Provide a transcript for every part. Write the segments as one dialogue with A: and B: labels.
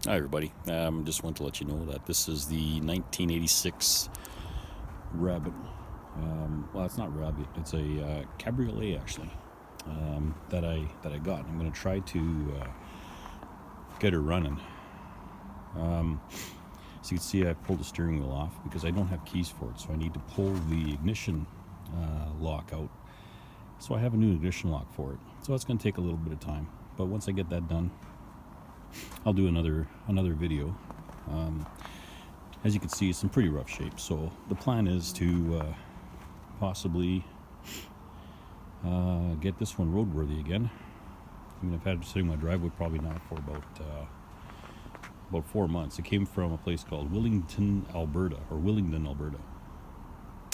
A: Hi everybody, just want to let you know that this is the 1986 Rabbit. Well, it's not Rabbit, it's a Cabriolet actually, that I got. I'm going to try to get her running. So you can see I pulled the steering wheel off because I don't have keys for it, so I need to pull the ignition lock out. So I have a new ignition lock for it, so it's going to take a little bit of time, but once I get that done, I'll do another video. As you can see, it's in pretty rough shape, so the plan is to possibly get this one roadworthy again. I mean, I've had it sitting in my driveway probably now for about 4 months. It came from a place called Willingdon, Alberta.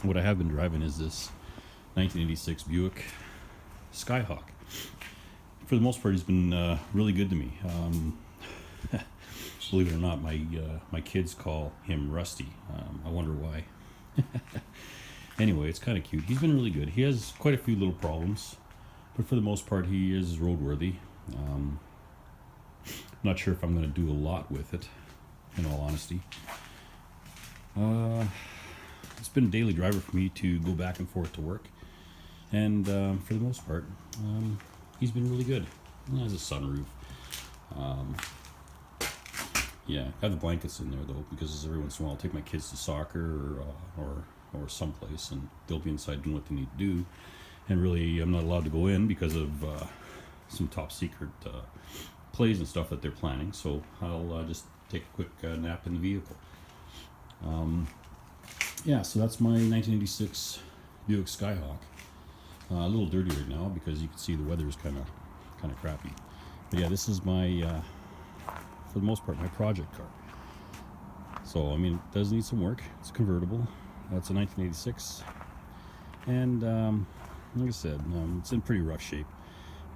A: What I have been driving is this 1986 Buick Skyhawk. For the most part, he's been really good to me. Believe it or not, my kids call him Rusty. I wonder why. Anyway, it's kind of cute. He's been really good. He has quite a few little problems, but for the most part, he is roadworthy. Not sure if I'm going to do a lot with it, in all honesty. It's been a daily driver for me to go back and forth to work, and for the most part, he's been really good. He has a sunroof. Yeah, I have the blankets in there though, because every once in a while I'll take my kids to soccer or someplace, and they'll be inside doing what they need to do. And really, I'm not allowed to go in because of some top secret plays and stuff that they're planning. So I'll just take a quick nap in the vehicle. Yeah, so that's my 1986 Buick Skyhawk. A little dirty right now because you can see the weather is kind of crappy. But yeah, this is my for the most part, my project car. So, I mean, it does need some work. It's convertible. That's a 1986. And, like I said, it's in pretty rough shape.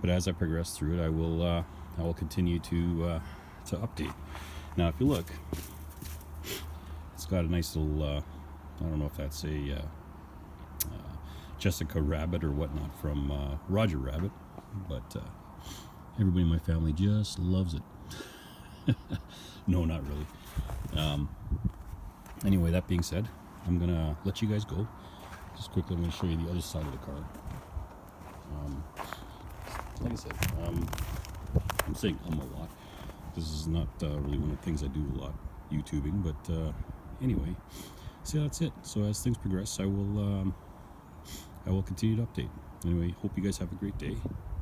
A: But as I progress through it, I will continue to update. Now, if you look, it's got a nice little, I don't know if that's a Jessica Rabbit or whatnot from Roger Rabbit. But everybody in my family just loves it. No, not really. Anyway, that being said, I'm gonna let you guys go. Just quickly, I'm gonna show you the other side of the car. Like I said, I'm saying a lot. This is not really one of the things I do a lot, YouTubing. But anyway, so that's it. So as things progress, I will continue to update. Anyway, hope you guys have a great day,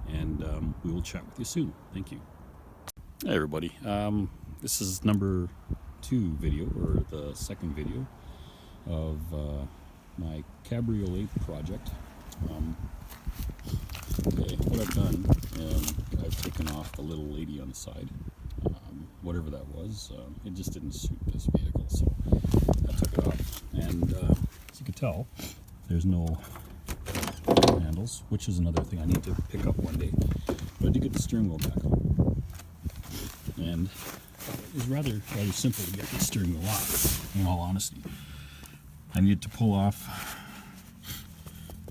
A: and we will chat with you soon. Thank you. Hey everybody, this is number 2 video, or the second video of my Cabriolet project. Okay, what I've done, I've taken off the little lady on the side, whatever that was. It just didn't suit this vehicle, so I took it off. And as you can tell, there's no handles, which is another thing I need to pick up one day. But I did get the steering wheel back on. And it was rather simple to get the steering wheel off, in all honesty. I needed to pull off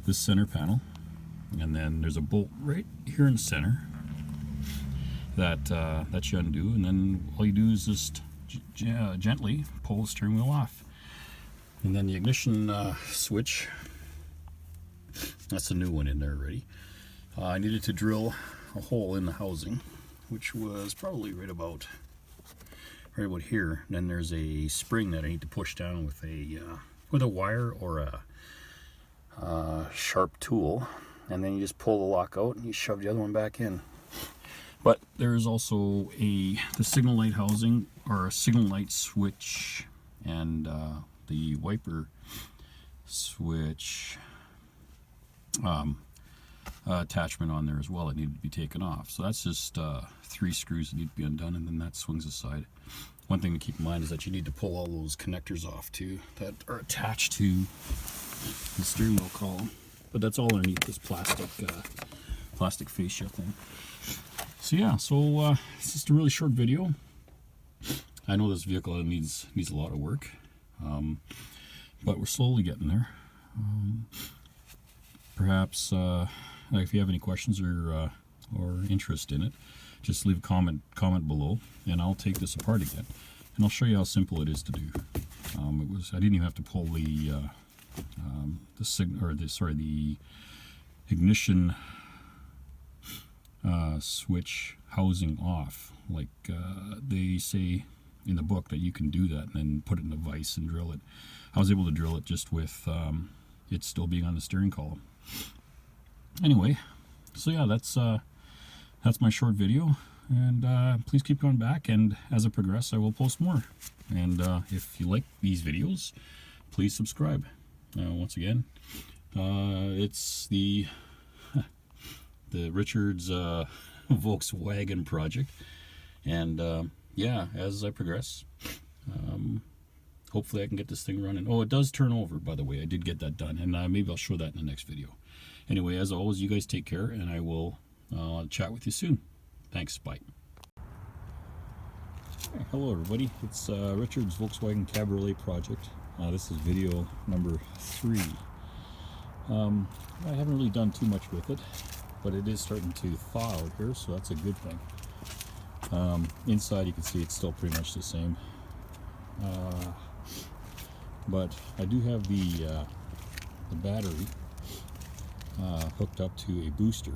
A: this center panel, and then there's a bolt right here in the center that you undo, and then all you do is just gently pull the steering wheel off. And then the ignition switch, that's a new one in there already. I needed to drill a hole in the housing, which was probably right about here. And then there's a spring that I need to push down with a wire or a sharp tool, and then you just pull the lock out and you shove the other one back in. But there is also the signal light housing, or a signal light switch, and the wiper switch attachment on there as well that needed to be taken off. So that's just 3 screws that need to be undone, and then that swings aside. One thing to keep in mind is that you need to pull all those connectors off too that are attached to the steering wheel column. But that's all underneath this plastic fascia thing. So yeah, it's just a really short video. I know this vehicle needs a lot of work, but we're slowly getting there. Perhaps if you have any questions or interest in it, just leave a comment below, and I'll take this apart again, and I'll show you how simple it is to do. I didn't even have to pull the ignition switch housing off, like they say in the book that you can do that and then put it in a vise and drill it. I was able to drill it just with it still being on the steering column. Anyway, so yeah, that's my short video, and please keep going back, and as I progress I will post more. And if you like these videos, please subscribe. Once again, it's the Richard's Volkswagen project, and yeah, as I progress, hopefully I can get this thing running. Oh, it does turn over, by the way. I did get that done, and maybe I'll show that in the next video. Anyway, as always, you guys take care, and I will chat with you soon. Thanks, bye. Hey, hello everybody, it's Richard's Volkswagen Cabriolet project. This is video number 3. I haven't really done too much with it, but it is starting to thaw out here, so that's a good thing. Inside you can see it's still pretty much the same, but I do have the battery hooked up to a booster,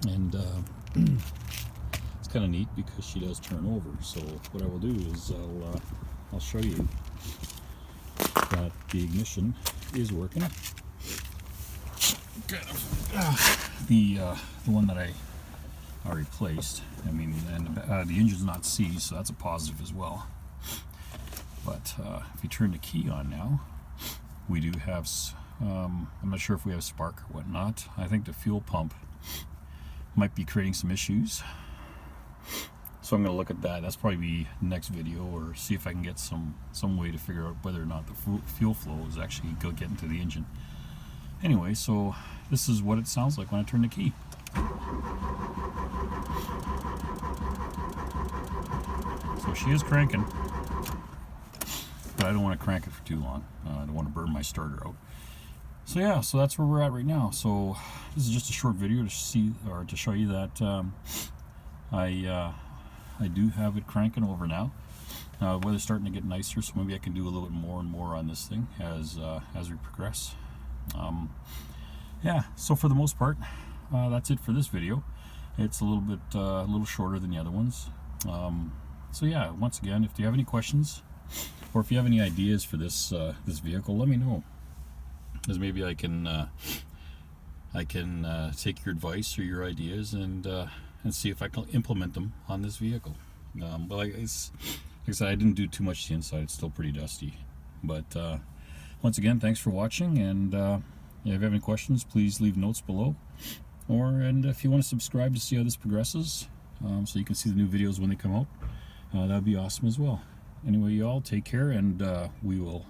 A: and it's kind of neat because she does turn over. So what I will do is I'll show you that the ignition is working. Kind of the one that I replaced. I mean, and the engine's not seized, so that's a positive as well. But if you turn the key on now, we do have. I'm not sure if we have spark or whatnot. I think the fuel pump might be creating some issues, so I'm going to look at that. That's probably be next video, or see if I can get some way to figure out whether or not the fuel flow is actually get into the engine. Anyway, so this is what it sounds like when I turn the key. So she is cranking, but I don't want to crank it for too long. I don't want to burn my starter out. So yeah, so that's where we're at right now. So this is just a short video to see, or to show you that I do have it cranking over now. The weather's starting to get nicer, so maybe I can do a little bit more and more on this thing as we progress. Yeah, so for the most part, that's it for this video. It's a little shorter than the other ones. So yeah, once again, if you have any questions, or if you have any ideas for this vehicle, let me know, because maybe I can take your advice or your ideas and see if I can implement them on this vehicle. But like I said, I didn't do too much to the inside. It's still pretty dusty. But once again, thanks for watching, and if you have any questions, please leave notes below. And if you want to subscribe to see how this progresses, so you can see the new videos when they come out, that would be awesome as well. Anyway, you all take care, and we will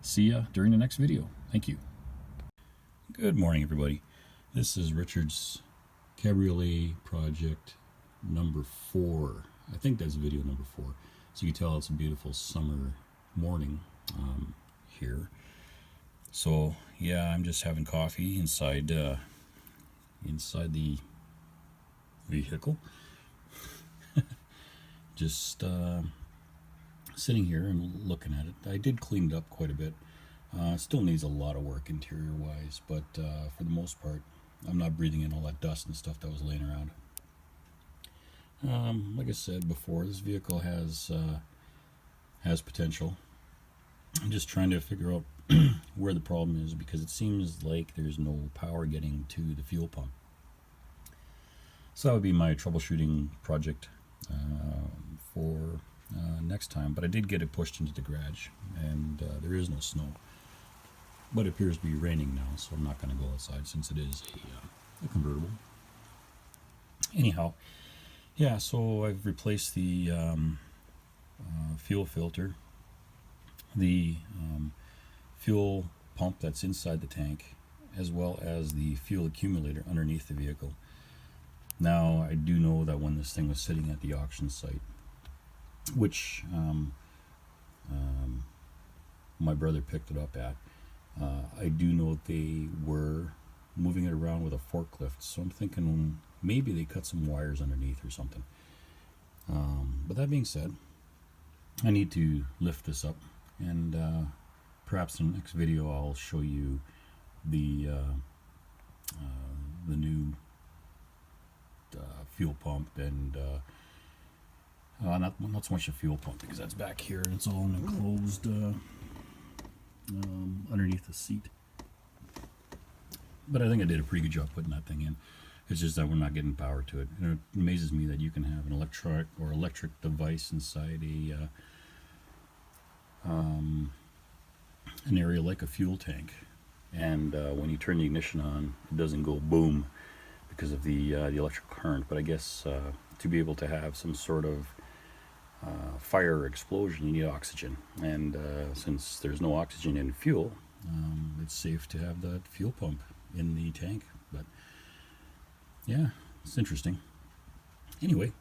A: see you during the next video. Thank you. Good morning, everybody. This is Richard's Cabriolet project number 4. I think that's video number 4. So you can tell it's a beautiful summer morning here. So yeah, I'm just having coffee inside the vehicle. Just sitting here and looking at it. I did clean it up quite a bit. Still needs a lot of work interior wise, but for the most part, I'm not breathing in all that dust and stuff that was laying around. Like I said before, this vehicle has potential. I'm just trying to figure out where the problem is, because it seems like there's no power getting to the fuel pump. So that would be my troubleshooting project for next time. But I did get it pushed into the garage, and there is no snow. But it appears to be raining now, so I'm not going to go outside since it is a convertible. Anyhow, yeah, so I've replaced the fuel filter, the fuel pump that's inside the tank, as well as the fuel accumulator underneath the vehicle. Now, I do know that when this thing was sitting at the auction site, which my brother picked it up at, I do know they were moving it around with a forklift. So I'm thinking maybe they cut some wires underneath or something. But that being said, I need to lift this up, and perhaps in the next video I'll show you the new fuel pump, and not so much a fuel pump because that's back here and it's all enclosed underneath the seat. But I think I did a pretty good job putting that thing in. It's just that we're not getting power to it. And it amazes me that you can have an electric device inside an area like a fuel tank, and when you turn the ignition on, it doesn't go boom because of the electric current. But I guess to be able to have some sort of fire or explosion, you need oxygen, and since there's no oxygen in fuel, it's safe to have that fuel pump in the tank. But yeah, it's interesting. Anyway,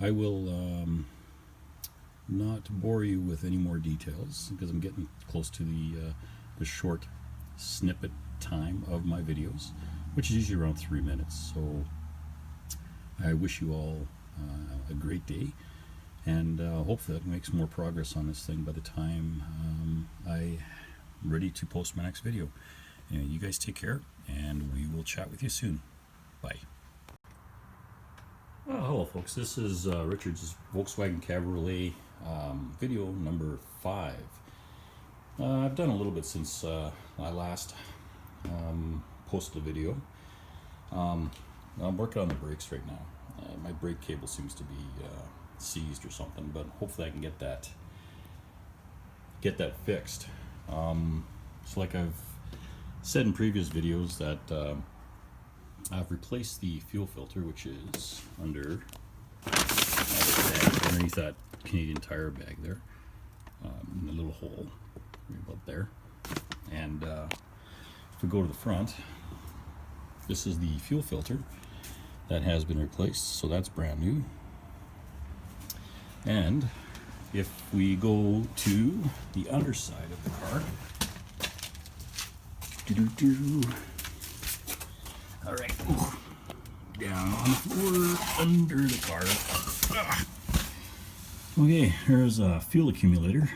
A: I will not bore you with any more details because I'm getting close to the short snippet time of my videos, which is usually around 3 minutes. So I wish you all a great day, and hopefully that makes more progress on this thing by the time I'm ready to post my next video. Anyway, you guys take care, and we will chat with you soon. Bye. Hello folks, this is Richard's Volkswagen Cabriolet video number 5. I've done a little bit since I last posted a video. I'm working on the brakes right now. My brake cable seems to be seized or something, but hopefully I can get that fixed. So like I've said in previous videos that I've replaced the fuel filter, which is underneath that Canadian Tire bag there, in a little hole right about there. And if we go to the front, this is the fuel filter that has been replaced, so that's brand new. And if we go to the underside of the car, all right, down on the floor under the car. Okay, here's a fuel accumulator,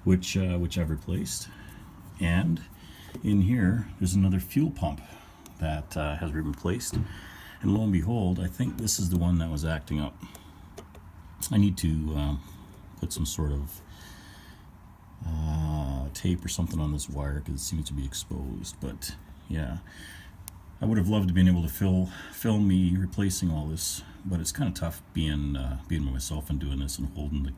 A: which I've replaced, and in here there's another fuel pump that has been replaced. And lo and behold, I think this is the one that was acting up. I need to put some sort of tape or something on this wire because it seems to be exposed. But yeah, I would have loved to been able to film me replacing all this, but it's kind of tough being by myself and doing this and holding the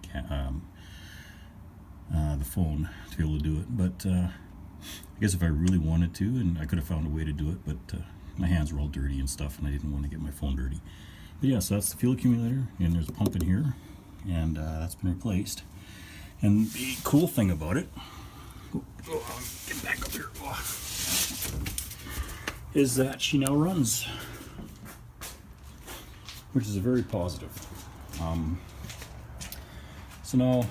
A: phone to be able to do it. But I guess if I really wanted to, and I could have found a way to do it, but my hands were all dirty and stuff, and I didn't want to get my phone dirty. But yeah, so that's the fuel accumulator, and there's a pump in here, and that's been replaced. And the cool thing about it, get back up here, is that she now runs, which is a very positive. So now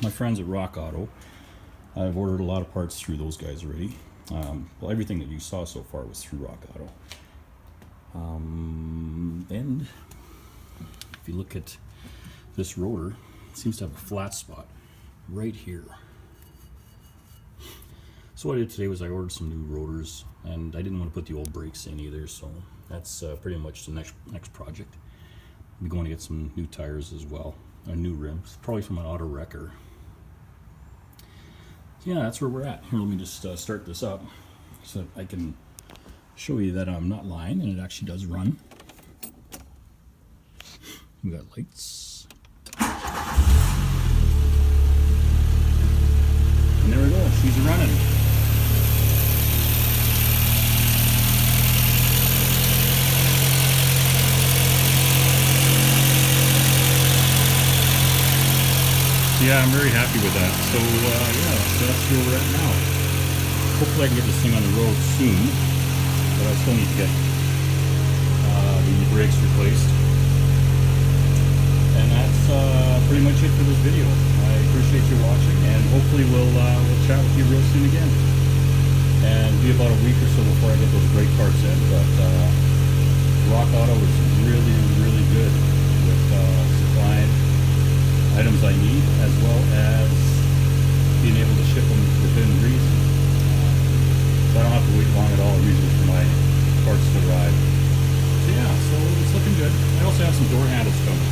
A: my friends at Rock Auto, I've ordered a lot of parts through those guys already. Well, everything that you saw so far was through Rock Auto. And if you look at this rotor, it seems to have a flat spot right here. So what I did today was I ordered some new rotors, and I didn't want to put the old brakes in either, so that's pretty much the next project. I'm going to get some new tires as well, new rims, probably from an auto wrecker. So yeah, that's where we're at. Here, let me just start this up so that I can show you that I'm not lying and it actually does run. We got lights. And there we go, she's running. Yeah, I'm very happy with that. So yeah, so that's where we're at now. Hopefully I can get this thing on the road soon, but I still need to get the brakes replaced. And that's pretty much it for this video. I appreciate you watching, and hopefully we'll chat with you real soon again. And it'll be about a week or so before I get those brake parts in, but Rock Auto is really, really good with supplying items I need, as well as being able to ship them within reason. So I don't have to wait long at all usually for my parts to arrive. So yeah, so it's looking good. I also have some door handles coming,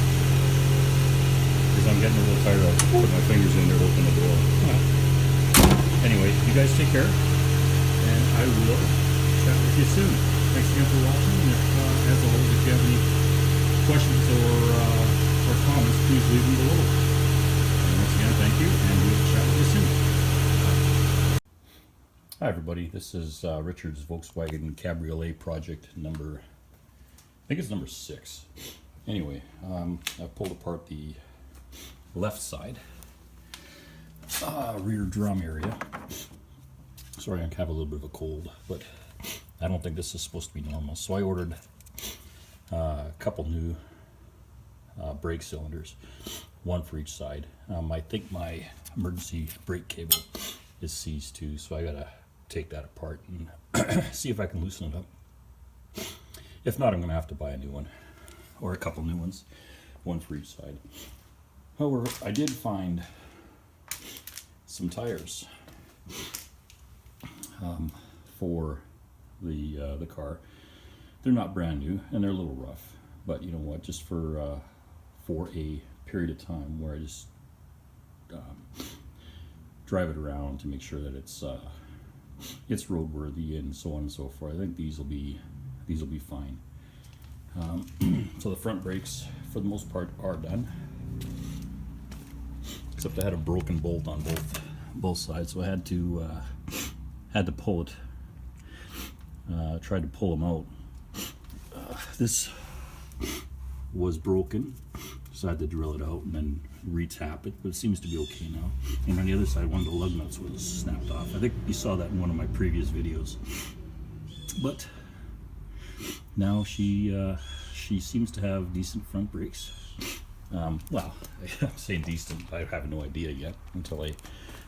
A: because I'm getting a little tired of putting my fingers in there to open the door. Anyway, you guys take care, and I will chat with you soon. Thanks again for watching, and as always, if you have any questions or comments, please leave them below. And once again, thank you, and we'll chat with you soon. Hi everybody, this is Richard's Volkswagen Cabriolet project number, I think it's number 6. Anyway, I've pulled apart the left side rear drum area. Sorry, I have a little bit of a cold, but I don't think this is supposed to be normal. So I ordered a couple new brake cylinders, one for each side. I think my emergency brake cable is seized too, so I gotta take that apart and see if I can loosen it up. If not, I'm gonna have to buy a new one, or a couple new ones, one for each side. However, I did find some tires for the car. They're not brand new and they're a little rough, but you know what, just for a period of time where I just drive it around to make sure that it's roadworthy and so on and so forth. I think these will be fine. So the front brakes for the most part are done, except I had a broken bolt on both sides, so I had to pull it. Tried to pull them out. This was broken, so I had to drill it out and then re-tap it, but it seems to be okay now. And on the other side, one of the lug nuts was snapped off. I think you saw that in one of my previous videos. But now she seems to have decent front brakes. Well, I'm saying decent, I have no idea yet until I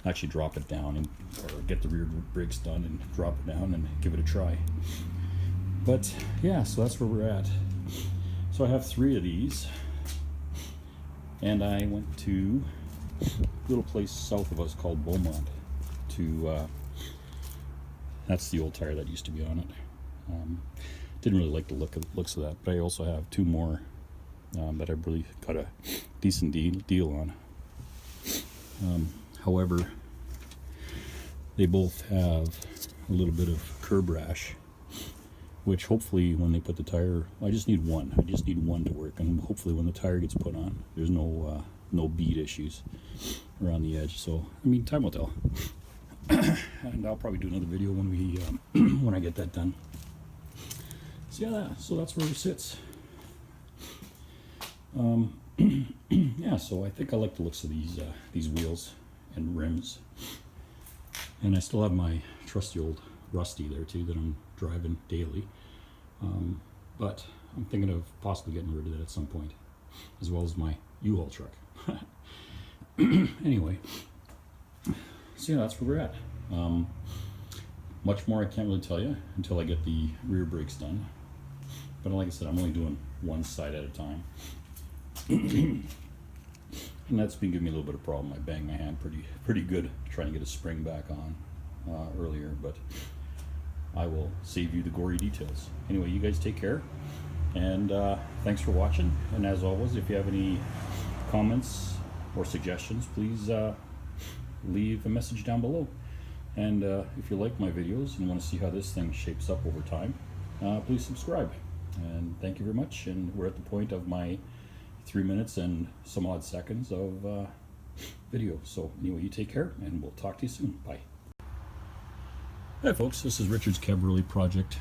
A: actually drop it down or get the rear brakes done and drop it down and give it a try. But yeah, so that's where we're at. So I have 3 of these, and I went to a little place south of us called Beaumont to that's the old tire that used to be on it. Didn't really like the looks of that, but I also have 2 more that I really got a decent deal on. However, they both have a little bit of curb rash, which hopefully when they put the tire, I just need one to work, and hopefully when the tire gets put on, there's no bead issues around the edge. So I mean, time will tell. And I'll probably do another video when we when I get that done. So yeah, so that's where it sits. Yeah, so I think I like the looks of these wheels and rims, and I still have my trusty old Rusty there too that I'm driving daily, but I'm thinking of possibly getting rid of that at some point, as well as my U-Haul truck. Anyway, so yeah, that's where we're at. Much more I can't really tell you until I get the rear brakes done, but like I said, I'm only doing one side at a time. And that's been giving me a little bit of problem. I banged my hand pretty good trying to get a spring back on earlier, but I will save you the gory details. Anyway, you guys take care, and thanks for watching. And as always, if you have any comments or suggestions, please leave a message down below. And if you like my videos and want to see how this thing shapes up over time, please subscribe. And thank you very much. And we're at the point of my 3 minutes and some odd seconds of video. So anyway, you take care, and we'll talk to you soon. Bye. Hi folks, this is Richard's Cabriolet project.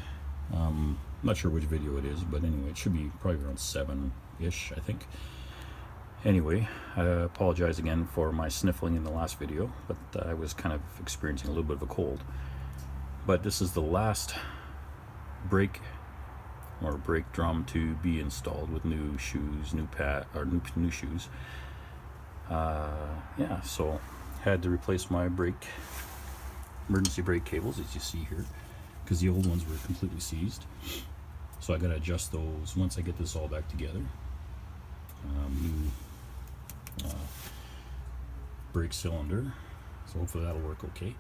A: I'm not sure which video it is, but anyway, it should be probably around 7-ish, I think. Anyway, I apologize again for my sniffling in the last video, but I was kind of experiencing a little bit of a cold. But this is the last brake drum to be installed with new shoes, new shoes. Yeah, so had to replace my emergency brake cables, as you see here, because the old ones were completely seized. So I got to adjust those once I get this all back together. New brake cylinder, so hopefully that'll work okay.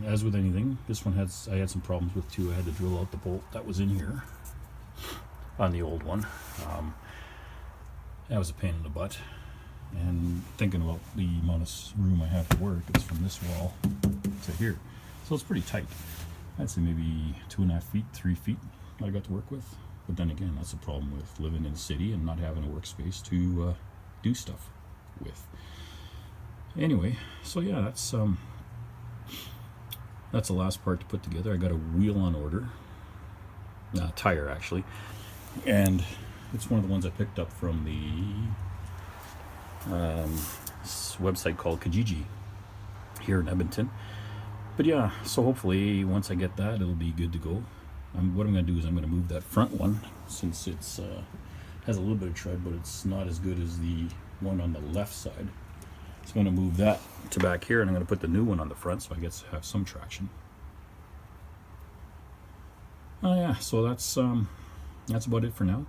A: As with anything, this one I had some problems with too. I had to drill out the bolt that was in here on the old one. That was a pain in the butt. And thinking about the amount of room I have to work, it's from this wall to here. So it's pretty tight. I'd say maybe 2.5 feet, 3 feet I got to work with. But then again, that's the problem with living in the city and not having a workspace to do stuff with. Anyway, so yeah, that's the last part to put together. I got a wheel on order, tire actually, and it's one of the ones I picked up from the website called Kijiji here in Edmonton. But yeah, so hopefully once I get that, it'll be good to go. What I'm going to do is I'm going to move that front one, since it's has a little bit of tread, but it's not as good as the one on the left side. So I'm going to move that to back here, and I'm going to put the new one on the front so I get to have some traction. Oh yeah, so that's about it for now.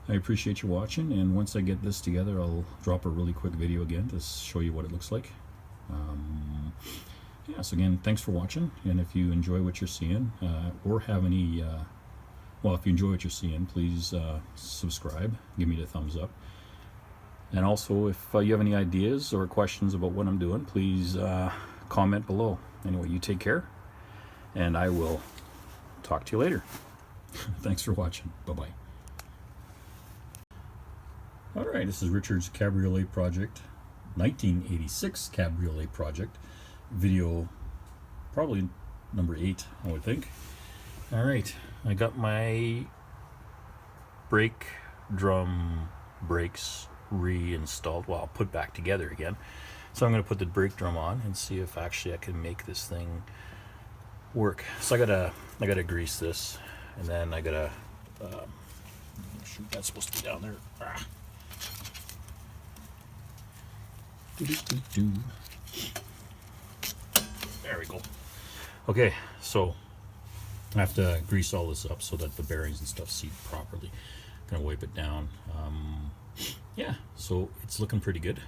A: I appreciate you watching, and once I get this together, I'll drop a really quick video again to show you what it looks like. Yeah, so again, thanks for watching, and if you enjoy what you're seeing, or have any, well, if you enjoy what you're seeing, please subscribe, give me the thumbs up. And also, if you have any ideas or questions about what I'm doing, please comment below. Anyway, you take care, and I will talk to you later. Thanks for watching. Bye-bye. All right, this is Richard's Cabriolet project, 1986 Cabriolet project, video probably number 8, I would think. All right, I got my brake drum brakes reinstalled, well, put back together again. So I'm going to put the brake drum on and see if actually I can make this thing work. So I gotta grease this, and then I gotta shoot, that's supposed to be down there. There we go. Okay, so I have to grease all this up so that the bearings and stuff seat properly. Gonna wipe it down. Yeah, so it's looking pretty good.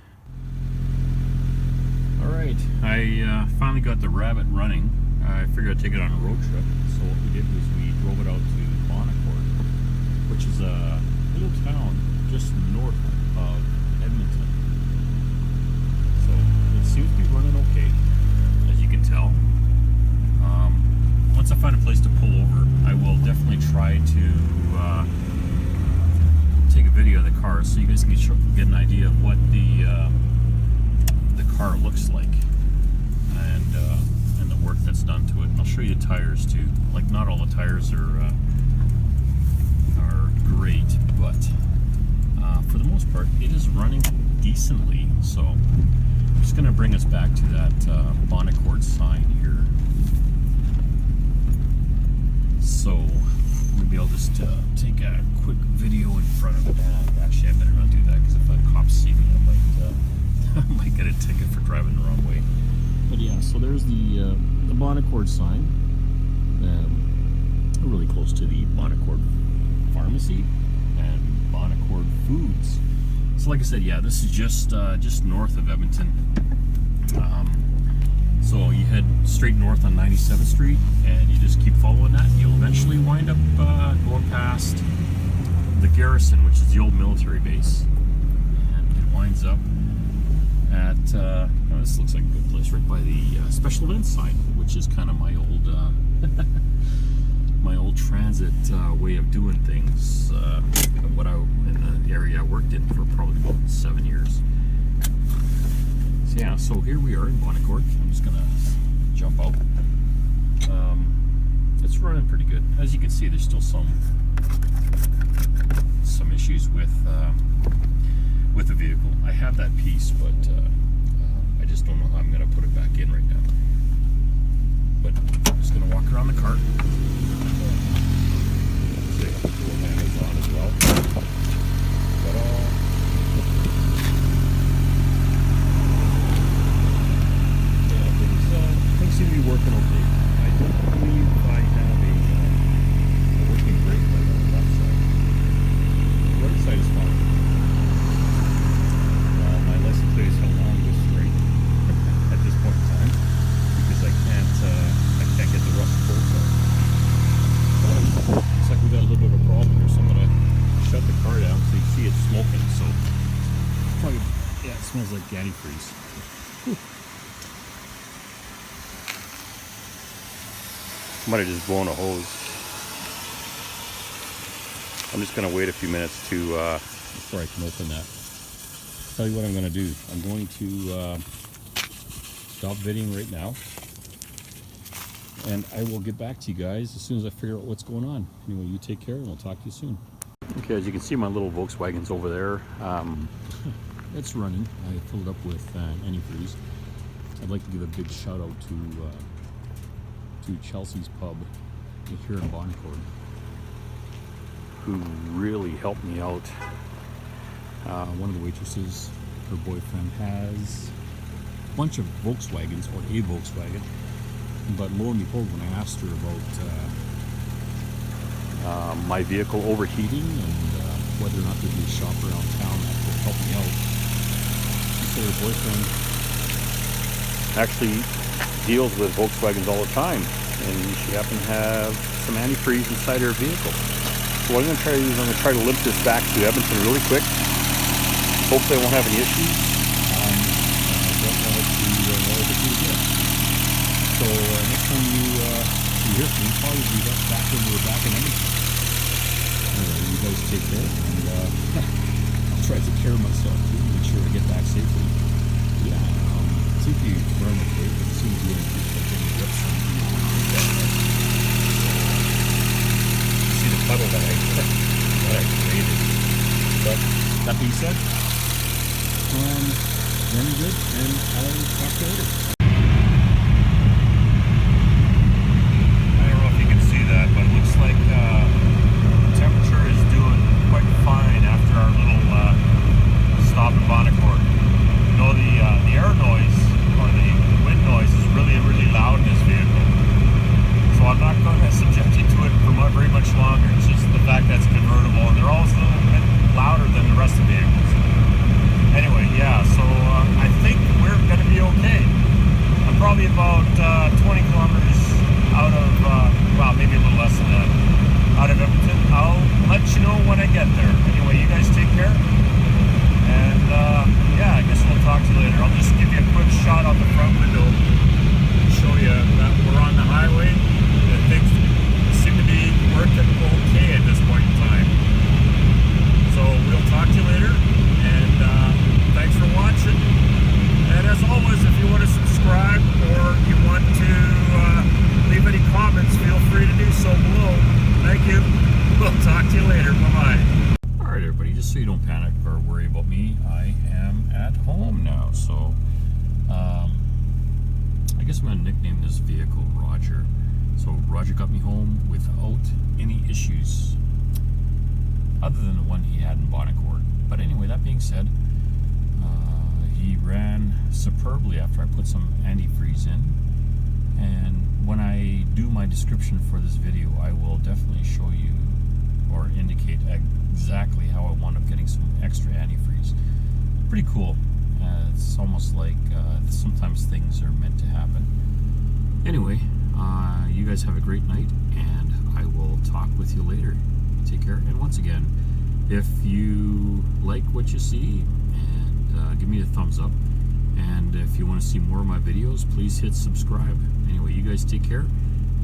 A: All right, I finally got the Rabbit running. I figured I'd take it on a road trip. So what we did was we drove it out to Bonnecourt, which is a little town just north of Edmonton. So it seems to be running okay, as you can tell. Once I find a place to pull over, I will definitely try to take a video of the car so you guys can get an idea of what the car looks like, and the work that's done to it. And I'll show you the tires too. Like, not all the tires are great, but for the most part it is running decently. So I'm just going to bring us back to that Bonnecourt sign here. So maybe I'll just take a quick video in front of it. Actually, I better not do that, because if the cops see me, I might get a ticket for driving the wrong way. But yeah, so there's the Bonnecourt sign, really close to the Bonnecourt Pharmacy and Bonnecourt Foods. So like I said, yeah, this is just north of Edmonton. So you head straight north on 97th Street, and you just keep following that. You'll eventually wind up going past the Garrison, which is the old military base, and it winds up at oh, this looks like a good place, right by the special events sign, which is kind of my old my old transit way of doing things. What in the area I worked in for probably about 7 years. So yeah, so here we are in Bonnecourt. I'm just gonna jump out. It's running pretty good. As you can see, there's still some issues with the vehicle. I have that piece, but I just don't know how I'm gonna put it back in right now. But I'm just gonna walk around the cart. See, the door handle's on as well. Things seem to be working okay. I don't believe I have a working antifreeze. Whew.
B: Might have just blown a hose. I'm just gonna wait a few minutes to
A: before I can open that. Tell you what I'm going to do. I'm going to stop videoing right now, and I will get back to you guys as soon as I figure out what's going on. Anyway, you take care, and we'll talk to you soon.
B: Okay, as you can see, my little Volkswagen's over there.
A: It's running. I filled it up with antifreeze. I'd like to give a big shout out to Chelsea's Pub here in Boncourt,
B: who really helped me out.
A: One of the waitresses, her boyfriend has a bunch of Volkswagens, or a Volkswagen, but lo and behold, when I asked her about
B: My vehicle overheating
A: and whether or not there'd be a shop around town that could help me out, she said her boyfriend
B: actually deals with Volkswagens all the time, and she happened to have some antifreeze inside her vehicle. So what I'm going to try to do is I'm going to try to limp this back to Edmonton really quick. Hopefully I won't have any issues.
A: I don't want it to overheat again. So next time you hear from me, probably be back when we're back in Edmonton. Anyway, you guys take care, and I'll try to take care of myself too, make sure I get back safely. Yeah, see if you burn the cake, but it seems you don't get any rips on you. See the puddle that I created. But that being said, very good, and I'll talk to you later. I don't know if you can see that, but it looks like temperature is doing quite fine after our little stop in Bonnecourt. You know, the air noise or the wind noise is really, really loud in this vehicle. So I'm not going to subject you to it for very much longer. It's just the fact that it's convertible, and they're always a little bit louder than the rest of the vehicles. Anyway, yeah, so I think we're going to be okay. I'm probably about 20 kilometers out of, well, maybe a little less than that, out of Edmonton. I'll let you know when I get there. Anyway, you guys take care. And, yeah, I guess we'll talk to you later. I'll just give you a quick shot out the front window and show you that we're on the highway. And things seem to be working okay at this point in time. So we'll talk to you later. And thanks for watching. And as always, if you want to subscribe or you want to leave any comments, feel free to do so below. Thank you. We'll talk to you later. Bye-bye. All right, everybody, just so you don't panic or worry about me, I am at home now. So I guess I'm going to nickname this vehicle Roger. So Roger got me home without any issues other than the one he had in Bonnecourt. But anyway, that being said, he ran superbly after I put some antifreeze in. And when I do my description for this video, I will definitely show you or indicate exactly how I wound up getting some extra antifreeze. Pretty cool. It's almost like sometimes things are meant to happen. Anyway, you guys have a great night, and I will talk with you later. Take care, and once again, if you like what you see, and give me a thumbs up, and if you want to see more of my videos, please hit subscribe. Anyway, you guys take care,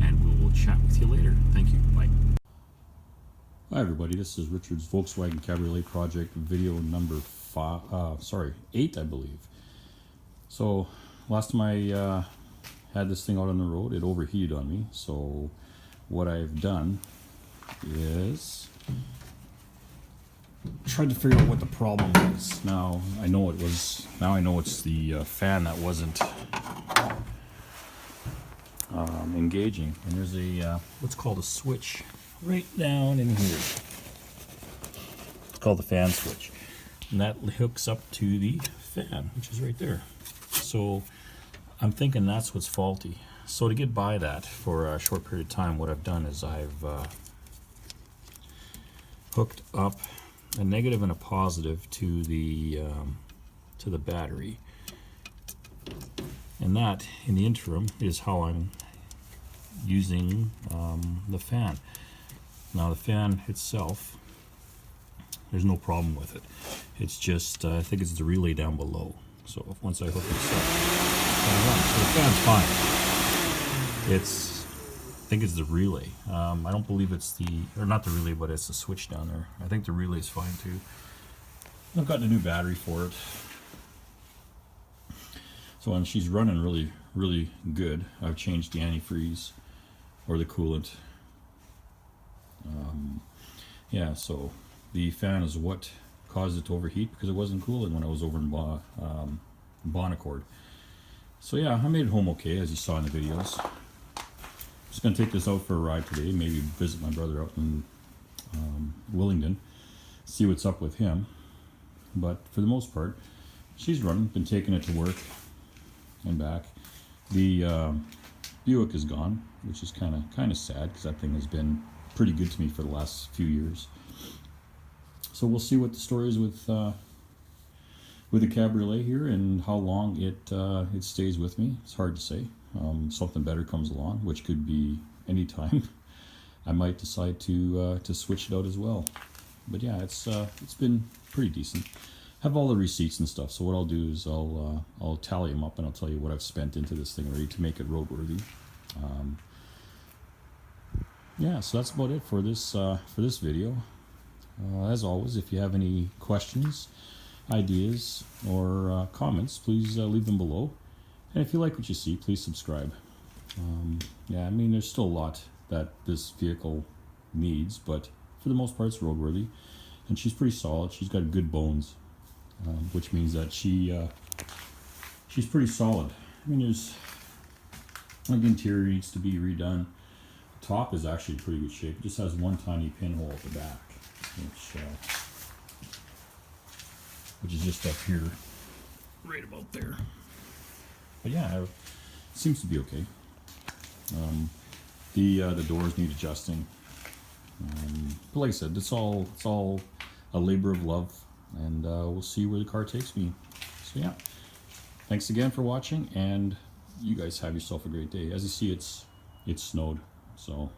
A: and we will chat with you later. Thank you. Bye. Hi everybody, this is Richard's Volkswagen Cabriolet project, video number 8, I believe. So last time I had this thing out on the road, it overheated on me. So what I've done is tried to figure out what the problem was. Now I know it's the fan that wasn't engaging, and there's a what's called a switch right down in here. It's called the fan switch, and that hooks up to the fan, which is right there. So I'm thinking that's what's faulty. So to get by that for a short period of time, what I've done is I've hooked up a negative and a positive to the battery, and that in the interim is how I'm using the fan. Now the fan itself, there's no problem with it. It's just I think it's the relay down below. So once I hook this up, so the fan's fine. It's, I think it's the relay. I don't believe it's the, or not the relay, but it's the switch down there. I think the relay's fine too. I've gotten a new battery for it. So when she's running really good, I've changed the antifreeze or the coolant. Yeah, so the fan is what caused it to overheat because it wasn't cooling when I was over in Bonaccord. So yeah, I made it home okay, as you saw in the videos. Just gonna take this out for a ride today, maybe visit my brother out in Willingdon, see what's up with him. But for the most part, she's running, been taking it to work and back. The Buick is gone, which is kind of sad because that thing has been pretty good to me for the last few years. So we'll see what the story is with the Cabriolet here and how long it stays with me. It's hard to say. Something better comes along, which could be any time. I might decide to switch it out as well. But yeah, it's been pretty decent. I have all the receipts and stuff, so what I'll do is I'll tally them up and I'll tell you what I've spent into this thing already to make it roadworthy. Yeah, so that's about it for this video. As always, if you have any questions, ideas, or comments, please leave them below. And if you like what you see, please subscribe. Yeah, I mean, there's still a lot that this vehicle needs, but for the most part, it's roadworthy. And she's pretty solid. She's got good bones, which means that she's pretty solid. I mean, there's, like, the interior needs to be redone. The top is actually in pretty good shape. It just has one tiny pinhole at the back, which is just up here, right about there. But yeah, it seems to be okay. The doors need adjusting. But like I said, it's all a labor of love, and we'll see where the car takes me. So yeah, thanks again for watching, and you guys have yourself a great day. As you see, it's snowed, so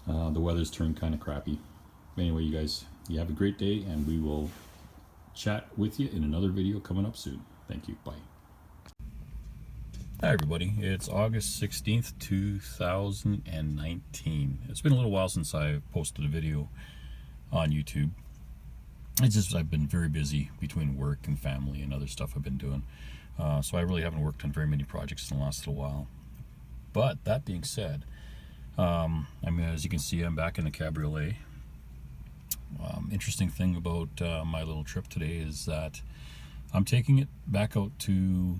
A: the weather's turned kind of crappy. But anyway, you guys, you have a great day, and we will chat with you in another video coming up soon. Thank you. Bye. Hi everybody, it's August 16th, 2019. It's been a little while since I posted a video on YouTube. It's just I've been very busy between work and family and other stuff I've been doing. So I really haven't worked on very many projects in the last little while. But that being said, I mean, as you can see, I'm back in the Cabriolet. Interesting thing about my little trip today is that I'm taking it back out to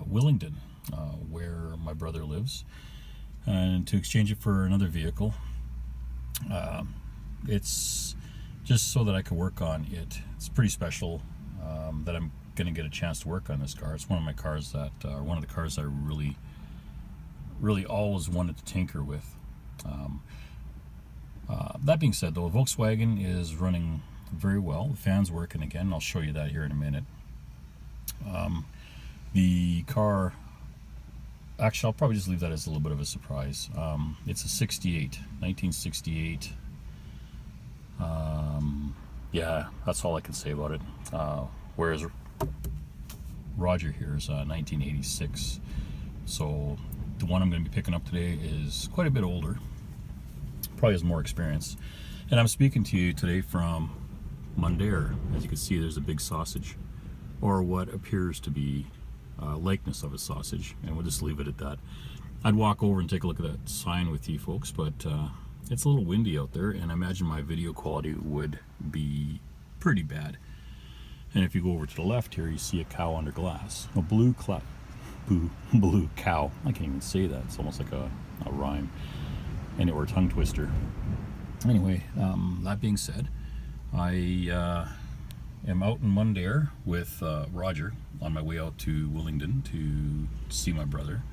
A: Willingdon, where my brother lives, and to exchange it for another vehicle. It's just so that I can work on it. It's pretty special that I'm going to get a chance to work on this car. It's one of my cars that, one of the cars I really always wanted to tinker with. That being said, though, Volkswagen is running very well. The fan's working again. I'll show you that here in a minute. The car, actually, I'll probably just leave that as a little bit of a surprise. It's a 1968. Yeah, that's all I can say about it. Whereas Roger here is 1986. So the one I'm going to be picking up today is quite a bit older. Probably has more experience. And I'm speaking to you today from Mundare. As you can see, there's a big sausage, or what appears to be likeness of a sausage, and we'll just leave it at that. I'd walk over and take a look at that sign with you folks, but it's a little windy out there, and I imagine my video quality would be pretty bad. And if you go over to the left here, you see a cow under glass. A blue cow. I can't even say that. It's almost like a rhyme, and or a tongue twister. Anyway, that being said, I am out in Mundare with Roger on my way out to Willingdon to see my brother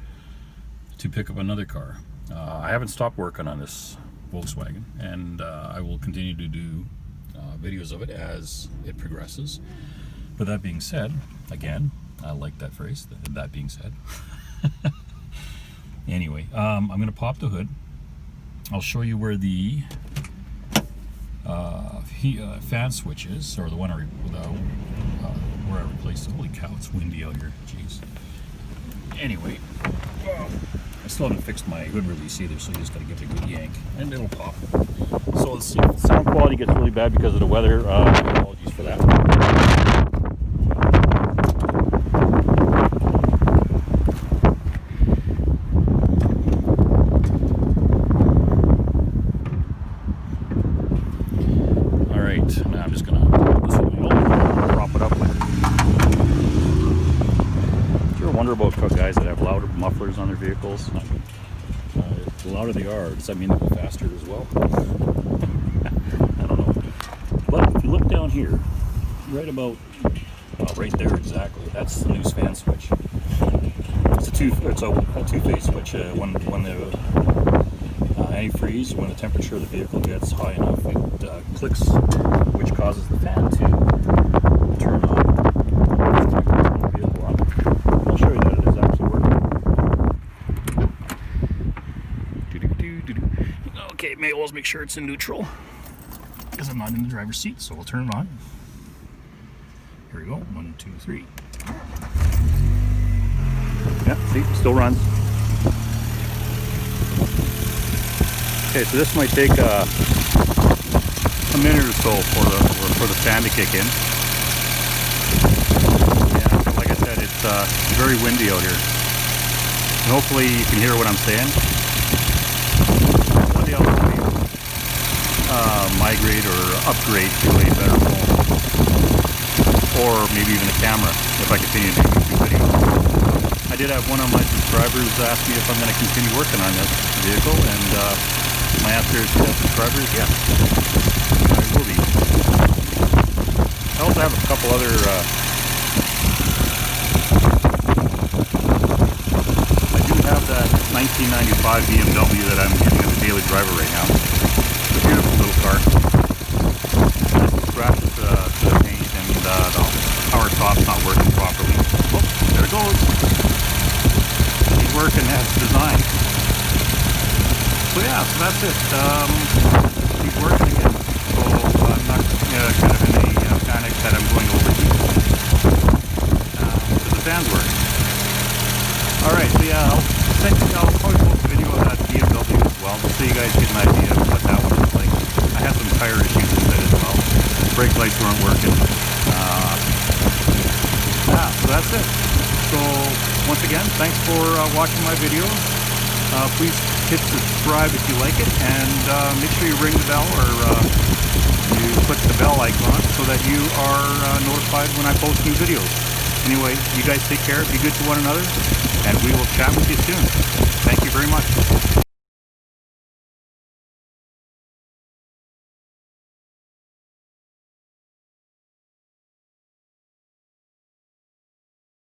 A: to pick up another car. I haven't stopped working on this Volkswagen, and I will continue to do videos of it as it progresses. But that being said, again, I like that phrase, that being said. Anyway, I'm going to pop the hood. I'll show you where the fan switches, or the one where I replaced. Holy cow, it's windy out here. Jeez. Anyway, I still haven't fixed my hood release either, so you just got to give it a good yank, and it'll pop. So let's see if the sound quality gets really bad because of the weather. Apologies for that. Now I'm just going to prop it up. Do you ever wonder about guys that have louder mufflers on their vehicles? The louder they are, does that mean they go faster as well? I don't know. But if you look down here, right about, right there exactly, that's the news fan switch. It's a two-phase switch. When the antifreeze, when the temperature of the vehicle gets high enough, it clicks, which causes the fan to turn on. The vehicle on. I'll show you that it is actually working. Okay, may always make sure it's in neutral because I'm not in the driver's seat, so we'll turn it on. Here we go. 1, 2, 3. Yeah, see, still runs. Okay, so this might take a minute or so for the fan to kick in. Yeah, so like I said, it's very windy out here, and hopefully you can hear what I'm saying. One day I'll probably migrate or upgrade to a better phone, or maybe even a camera if I continue to do YouTube videos. I did have one of my subscribers ask me if I'm going to continue working on this vehicle, and my answer to that subscriber is yes, I will be. I also have a couple other I do have that 1995 BMW that I'm using as a daily driver right now. It's a beautiful little car. Nice scratches to the paint, and the power top's not working properly. Oh, there it goes. It's working as designed. So yeah, so that's it. He's working again. So I'm not kind of in a panic that I'm going to overheat. Because the fan's working. Alright, so yeah, I'll probably post a video of that BMW as well, just so you guys get an idea of what that one is like. I had some tire issues with it as well. Brake lights weren't working. Yeah, so that's it. So once again, thanks for watching my video. Please hit subscribe if you like it, and make sure you ring the bell, or you click the bell icon so that you are notified when I post new videos. Anyway, you guys take care, be good to one another, and we will chat with you soon. Thank you very much.